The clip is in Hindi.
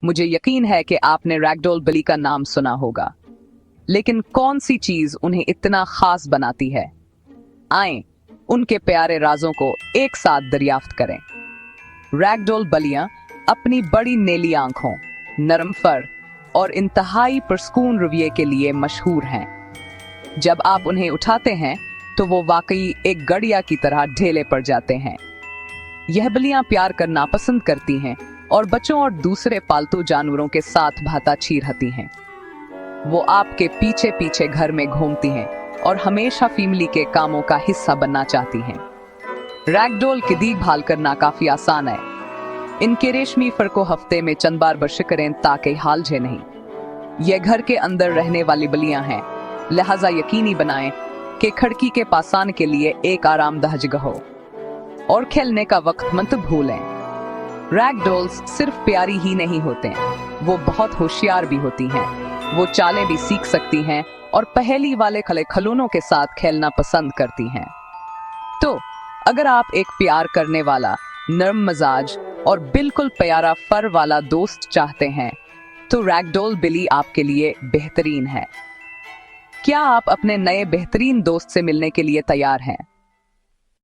मुझे यकीन है कि आपने रैगडॉल बिली का नाम सुना होगा, लेकिन कौन सी चीज उन्हें इतना खास बनाती है? आएं, उनके प्यारे राजों को एक साथ दरियाफ्त करें। रैगडॉल बलियां अपनी बड़ी नीली आंखों, नरम फर और इंतहाई पुरस्कून रवैये के लिए मशहूर हैं। जब आप उन्हें उठाते हैं तो वो वाकई एक गड़िया की तरह ढेले पड़ जाते हैं। यह बलियां प्यार करना पसंद करती हैं और बच्चों और दूसरे पालतू जानवरों के साथ भाताछी रहती हैं। वो आपके पीछे पीछे घर में घूमती हैं और हमेशा फैमिली के कामों का हिस्सा बनना चाहती हैं। रैगडॉल की देखभाल करना काफी आसान है। इनके रेशमी फर को हफ्ते में चंद बार ब्रश करें ताकि हालजे नहीं। यह घर के अंदर रहने वाली बलियां हैं, लिहाजा यकीनी बनाएं कि खिड़की के पास आने के लिए एक आरामदायक जगह हो और खेलने का वक्त मत भूलें। रैगडॉल्स सिर्फ प्यारी ही नहीं होते हैं, वो बहुत होशियार भी होती हैं। वो चालें भी सीख सकती हैं और पहेली वाले खिलौनों के साथ खेलना पसंद करती हैं। तो अगर आप एक प्यार करने वाला, नरम मजाज और बिल्कुल प्यारा फर वाला दोस्त चाहते हैं, तो रैगडॉल बिली आपके लिए बेहतरीन है। क्या आप अपने नए बेहतरीन दोस्त से मिलने के लिए तैयार हैं?